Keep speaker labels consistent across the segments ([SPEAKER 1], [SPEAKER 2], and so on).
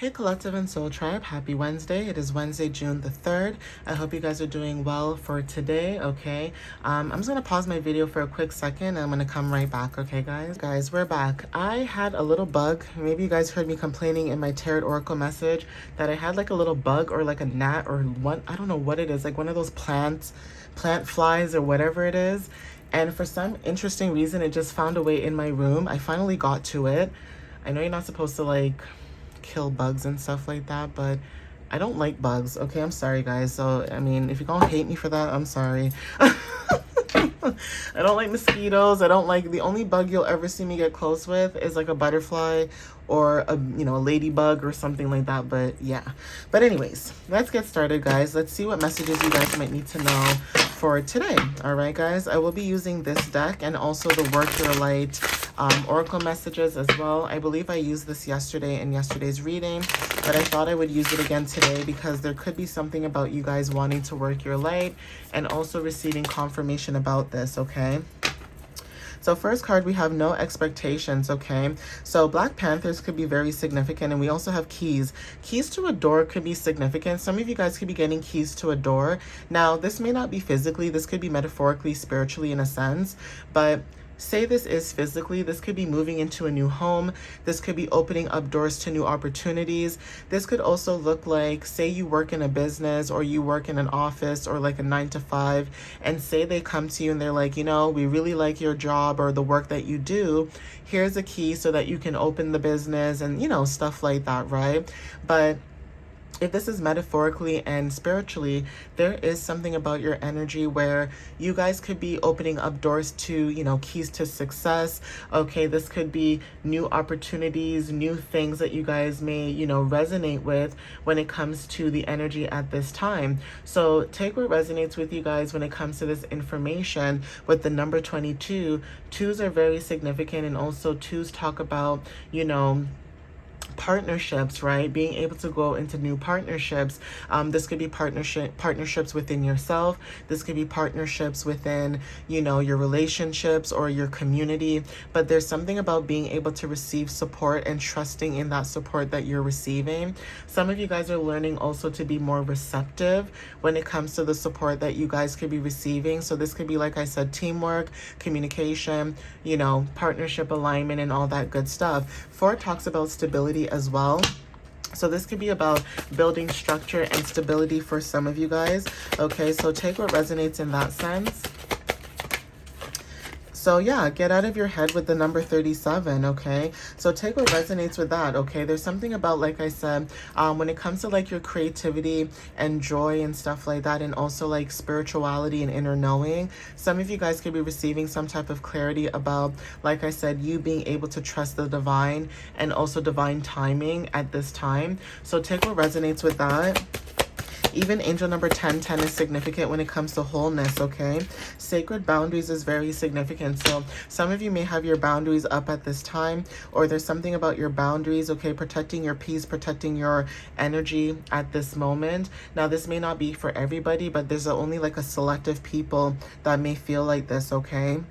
[SPEAKER 1] Hey Collective and Soul Tribe, happy Wednesday. It is Wednesday, June the 3rd. I hope you guys are doing well for today, okay? I'm just going to pause my video for a quick second and I'm going to come right back, okay guys? Guys, we're back. I had a little bug. Maybe you guys heard me complaining in my Tarot Oracle message that I had like a little bug or like a gnat or what, I don't know what it is, like one of those plant flies or whatever it is. And for some interesting reason, it just found a way in my room. I finally got to it. I know you're not supposed to like kill bugs and stuff like that, but I don't like bugs, okay? I'm sorry guys. So I mean, if you're gonna hate me for that, I'm sorry. I don't like mosquitoes. I don't like, the only bug you'll ever see me get close with is like a butterfly or a, you know, a ladybug or something like that. But yeah, but anyways, let's get started guys. Let's see what messages you guys might need to know for today. All right guys, I will be using this deck and also the Work Your Light Oracle messages as well. I believe I used this yesterday in yesterday's reading, but I thought I would use it again today because there could be something about you guys wanting to work your light and also receiving confirmation about this, okay? So first card, we have no expectations, okay? So Black Panthers could be very significant, and we also have keys. Keys to a door could be significant. Some of you guys could be getting keys to a door. Now, this may not be physically. This could be metaphorically, spiritually in a sense, but say this is physically, this could be moving into a new home. This could be opening up doors to new opportunities. This could also look like, say you work in a business or you work in an office or like a 9 to 5, and say they come to you and they're like, you know, we really like your job or the work that you do. Here's a key so that you can open the business and, you know, stuff like that, right? But if this is metaphorically and spiritually, there is something about your energy where you guys could be opening up doors to, you know, keys to success. Okay, this could be new opportunities, new things that you guys may, you know, resonate with when it comes to the energy at this time. So take what resonates with you guys when it comes to this information with the number 22. Twos are very significant, and also twos talk about, you know, partnerships, right? Being able to go into new partnerships. This could be partnerships within yourself. This could be partnerships within, you know, your relationships or your community. But there's something about being able to receive support and trusting in that support that you're receiving. Some of you guys are learning also to be more receptive when it comes to the support that you guys could be receiving. So this could be, like I said, teamwork, communication, you know, partnership alignment and all that good stuff. 4 talks about stability as well. So this could be about building structure and stability for some of you guys. Okay, so take what resonates in that sense. So yeah, get out of your head with the number 37, okay? So take what resonates with that, okay? There's something about, like I said, when it comes to like your creativity and joy and stuff like that, and also like spirituality and inner knowing, some of you guys could be receiving some type of clarity about, like I said, you being able to trust the divine and also divine timing at this time. So take what resonates with that. Even angel number 1010 is significant when it comes to wholeness, okay? Sacred boundaries is very significant. So some of you may have your boundaries up at this time, or there's something about your boundaries, okay? Protecting your peace, protecting your energy at this moment. Now, this may not be for everybody, but there's only like a selective people that may feel like this, okay?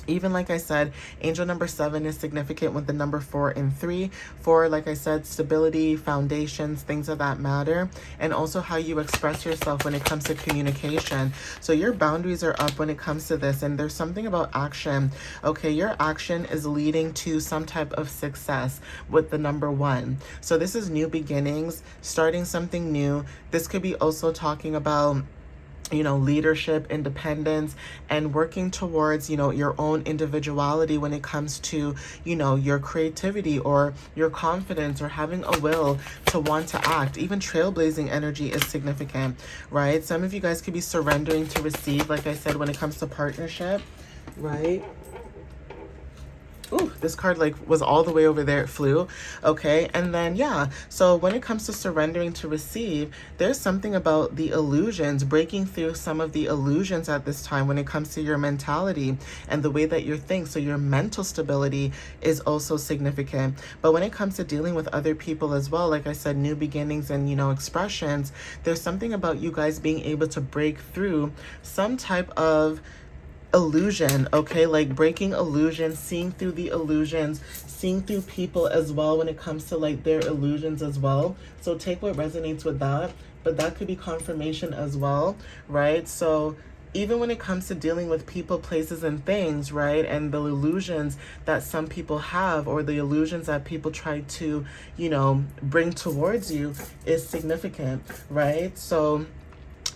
[SPEAKER 1] Even like I said, angel number 7 is significant with the number 4 and 3. 4, like I said, stability, foundations, things of that matter, and also how you express yourself when it comes to communication. So your boundaries are up when it comes to this, and there's something about action. Okay, your action is leading to some type of success with the number 1. So this is new beginnings, starting something new. This could be also talking about, you know, leadership, independence, and working towards, you know, your own individuality when it comes to, you know, your creativity or your confidence or having a will to want to act. Even trailblazing energy is significant, right? Some of you guys could be surrendering to receive, like I said, when it comes to partnership, right? Ooh, this card like was all the way over there. It flew. Okay, and then yeah, so when it comes to surrendering to receive, there's something about the illusions, breaking through some of the illusions at this time when it comes to your mentality and the way that you think. So your mental stability is also significant. But when it comes to dealing with other people as well, like I said, new beginnings and, you know, expressions, there's something about you guys being able to break through some type of illusion, okay? Like breaking illusions, seeing through the illusions, seeing through people as well when it comes to like their illusions as well. So take what resonates with that, but that could be confirmation as well, right? So even when it comes to dealing with people, places, and things, right? And the illusions that some people have, or the illusions that people try to, you know, bring towards you is significant, right? So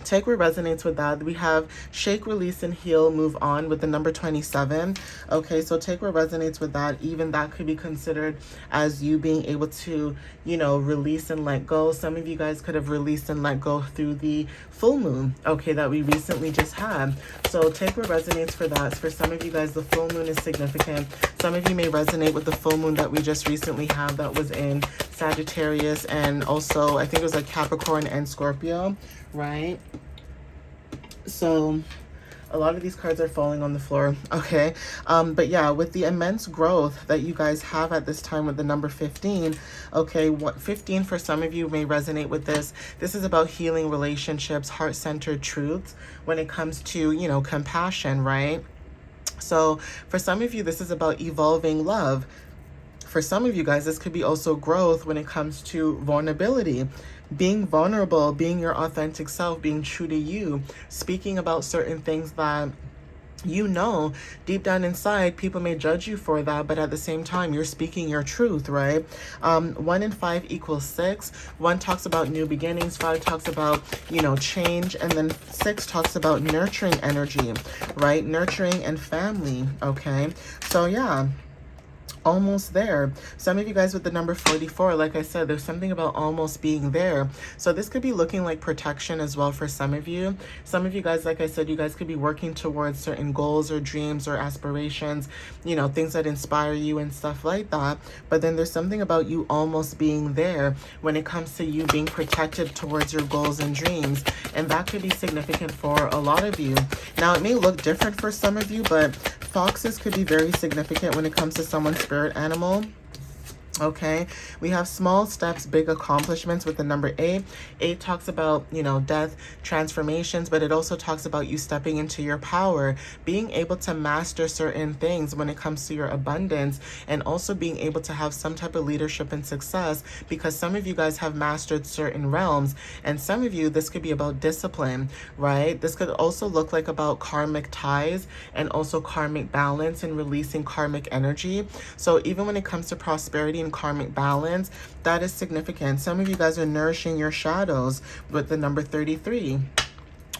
[SPEAKER 1] take what resonates with that. We have shake, release, and heal, move on with the number 27. Okay, so take what resonates with that. Even that could be considered as you being able to, you know, release and let go. Some of you guys could have released and let go through the full moon, okay, that we recently just had. So take what resonates for that. For some of you guys, the full moon is significant. Some of you may resonate with the full moon that we just recently had that was in Sagittarius, and also I think it was like Capricorn and Scorpio, right? So a lot of these cards are falling on the floor, okay? But yeah, with the immense growth that you guys have at this time with the number 15, okay, what 15 for some of you may resonate with this. This is about healing relationships, heart-centered truths when it comes to, you know, compassion, right? So for some of you, this is about evolving love. For some of you guys, this could be also growth when it comes to vulnerability. Being vulnerable, being your authentic self, being true to you, speaking about certain things that you know deep down inside people may judge you for that, but at the same time you're speaking your truth, right? 1 and 5 equals 6. 1 talks about new beginnings, 5 talks about, you know, change, and then 6 talks about nurturing energy, right? Nurturing and family, okay? So yeah, almost there. Some of you guys with the number 44, like I said, there's something about almost being there. So this could be looking like protection as well for some of you. Some of you guys, like I said, you guys could be working towards certain goals or dreams or aspirations, you know, things that inspire you and stuff like that. But then there's something about you almost being there when it comes to you being protected towards your goals and dreams. And that could be significant for a lot of you. Now, it may look different for some of you, but foxes could be very significant when it comes to someone's spirit animal. Okay, we have small steps, big accomplishments with the number 8. 8 talks about, you know, death, transformations, but it also talks about you stepping into your power, being able to master certain things when it comes to your abundance, and also being able to have some type of leadership and success, because some of you guys have mastered certain realms, and some of you, this could be about discipline, right? This could also look like about karmic ties and also karmic balance and releasing karmic energy. So even when it comes to prosperity and karmic balance, that is significant. Some of you guys are nourishing your shadows with the number 33.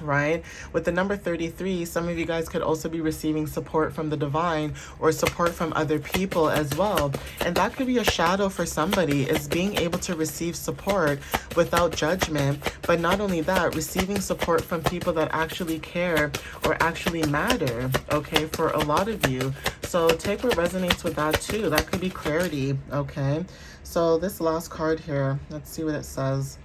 [SPEAKER 1] Right? With the number 33, some of you guys could also be receiving support from the divine or support from other people as well. And that could be a shadow for somebody, is being able to receive support without judgment. But not only that, receiving support from people that actually care or actually matter, okay, for a lot of you. So take what resonates with that too. That could be clarity, okay? So this last card here, let's see what it says.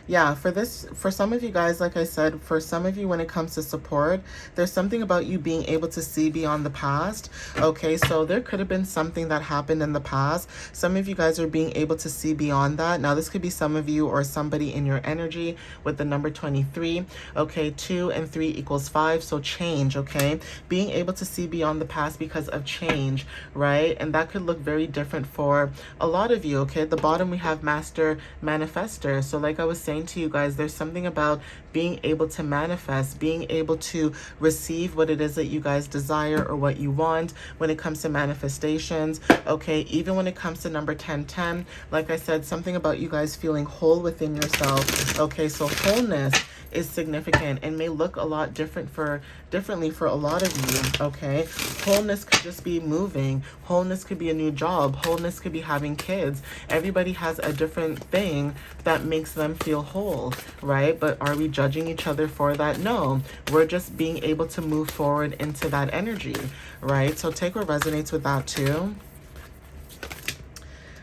[SPEAKER 1] Yeah, for some of you guys, like I said, for some of you, when it comes to support, there's something about you being able to see beyond the past. Okay, so there could have been something that happened in the past. Some of you guys are being able to see beyond that. Now, this could be some of you or somebody in your energy with the number 23. Okay, 2 and 3 equals 5, so change, okay? Being able to see beyond the past because of change, right? And that could look very different for a lot of you, okay? At the bottom, we have Master Manifester. So like I was saying to you guys, there's something about being able to manifest, being able to receive what it is that you guys desire or what you want when it comes to manifestations. Okay, even when it comes to number 1010, like I said, something about you guys feeling whole within yourself. Okay, so wholeness is significant and may look a lot differently for a lot of you, okay? Wholeness could just be moving. Wholeness could be a new job. Wholeness could be having kids. Everybody has a different thing that makes them feel whole, right? But are we judging each other for that? No, we're just being able to move forward into that energy, right? So take what resonates with that too.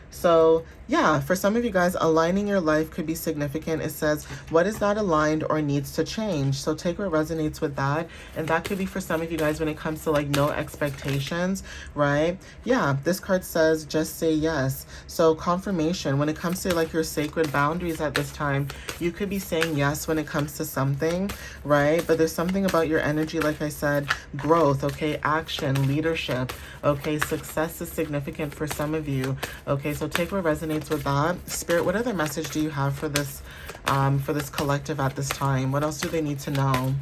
[SPEAKER 1] So yeah, for some of you guys, aligning your life could be significant. It says, what is not aligned or needs to change? So take what resonates with that. And that could be for some of you guys when it comes to like no expectations, right? Yeah, this card says, just say yes. So confirmation, when it comes to like your sacred boundaries at this time, you could be saying yes when it comes to something, right? But there's something about your energy, like I said, growth, okay, action, leadership, okay, success is significant for some of you. Okay, so take what resonates with that. Spirit, what other message do you have for this collective at this time? What else do they need to know?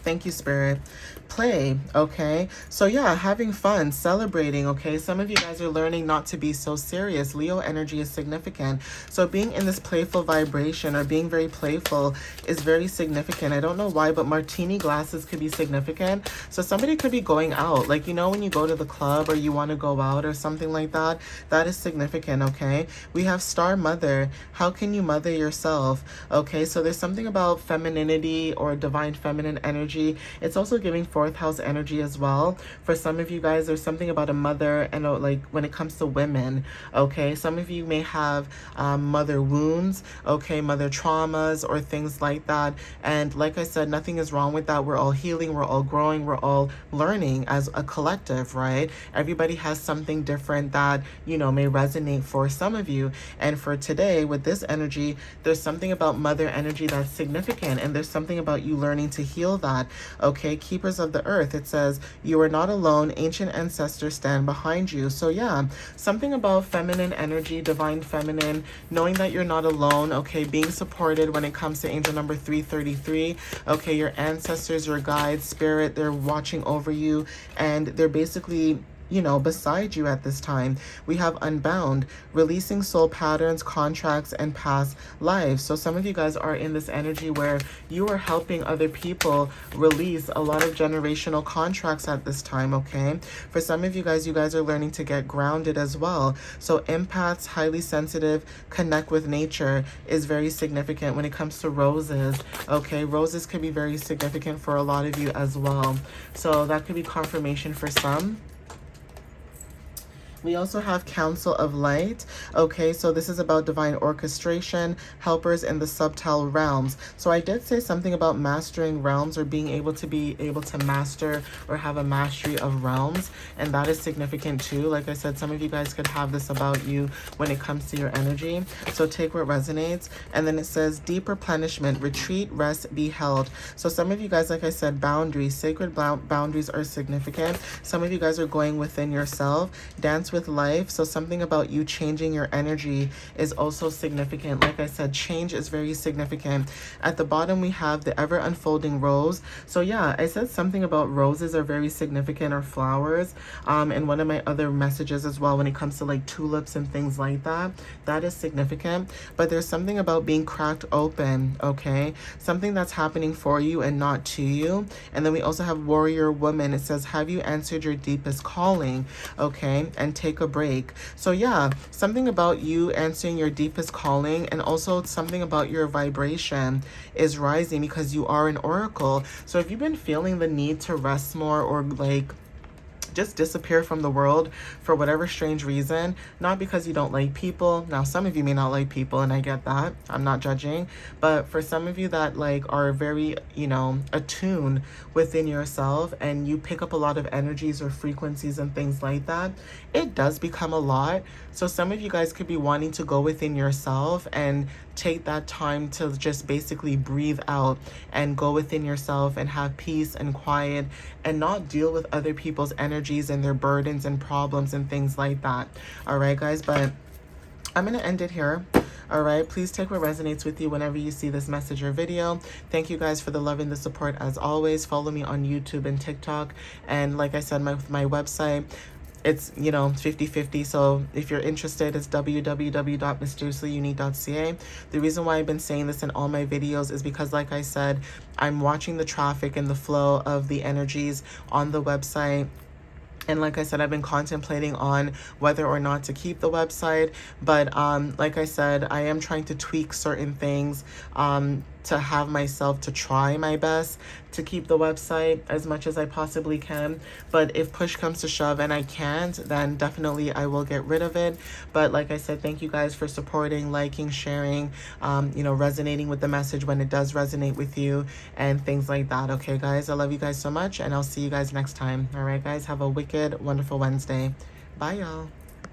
[SPEAKER 1] Thank you, Spirit. Play, okay? So yeah, having fun, celebrating, okay? Some of you guys are learning not to be so serious. Leo energy is significant. So being in this playful vibration or being very playful is very significant. I don't know why, but martini glasses could be significant. So somebody could be going out. Like, you know, when you go to the club or you want to go out or something like that, that is significant, okay? We have Star Mother. How can you mother yourself? Okay, so there's something about femininity or divine feminine energy. It's also giving fourth house energy as well. For some of you guys, there's something about a mother and like when it comes to women, okay? Some of you may have mother wounds, okay, mother traumas or things like that. And like I said, nothing is wrong with that. We're all healing, we're all growing, we're all learning as a collective, right? Everybody has something different that, you know, may resonate for some of you. And for today, with this energy, there's something about mother energy that's significant, and there's something about you learning to heal that, okay? Keepers of the earth, it says, you are not alone, ancient ancestors stand behind you. So yeah, something about feminine energy, divine feminine, knowing that you're not alone, okay? Being supported when it comes to angel number 333, okay? Your ancestors, your guides, spirit, they're watching over you, and they're basically, you know, beside you at this time. We have Unbound, releasing soul patterns, contracts, and past lives. So some of you guys are in this energy where you are helping other people release a lot of generational contracts at this time, okay? For some of you guys are learning to get grounded as well. So empaths, highly sensitive, connect with nature is very significant when it comes to roses, okay? Roses could be very significant for a lot of you as well. So that could be confirmation for some. We also have Council of Light. Okay, so this is about divine orchestration, helpers in the subtle realms. So I did say something about mastering realms or being able to master or have a mastery of realms. And that is significant too. Like I said, some of you guys could have this about you when it comes to your energy. So take what resonates. And then it says deep replenishment, retreat, rest, be held. So some of you guys, like I said, boundaries, sacred boundaries are significant. Some of you guys are going within yourself. Dance with life. So something about you changing your energy is also significant. Like I said, change is very significant. At the bottom, we have the ever unfolding rose. So yeah, I said something about roses are very significant, or flowers. And one of my other messages as well, when it comes to like tulips and things like that, that is significant. But there's something about being cracked open, okay? Something that's happening for you and not to you. And then we also have warrior woman. It says, have you answered your deepest calling? Okay, and take a break. So yeah, something about you answering your deepest calling, and also something about your vibration is rising because you are an oracle. So if you've been feeling the need to rest more, or like just disappear from the world for whatever strange reason, not because you don't like people. Now, some of you may not like people, and I get that. I'm not judging. But for some of you that like are very, you know, attuned within yourself, and you pick up a lot of energies or frequencies and things like that, it does become a lot. So some of you guys could be wanting to go within yourself and take that time to just basically breathe out and go within yourself and have peace and quiet and not deal with other people's energies and their burdens and problems and things like that. All right, guys, but I'm going to end it here. All right, please take what resonates with you whenever you see this message or video. Thank you guys for the love and the support as always. Follow me on YouTube and TikTok. And like I said, my website, it's, you know, 50-50. So if you're interested, it's www.mysteriouslyunique.ca. The reason why I've been saying this in all my videos is because, like I said, I'm watching the traffic and the flow of the energies on the website. And like I said, I've been contemplating on whether or not to keep the website. But like I said, I am trying to tweak certain things to have myself to try my best to keep the website as much as I possibly can. But if push comes to shove and I can't, then definitely I will get rid of it. But like I said, thank you guys for supporting, liking, sharing, resonating with the message when it does resonate with you and things like that. Okay, guys, I love you guys so much, and I'll see you guys next time. All right, guys, have a wicked, wonderful Wednesday. Bye, y'all.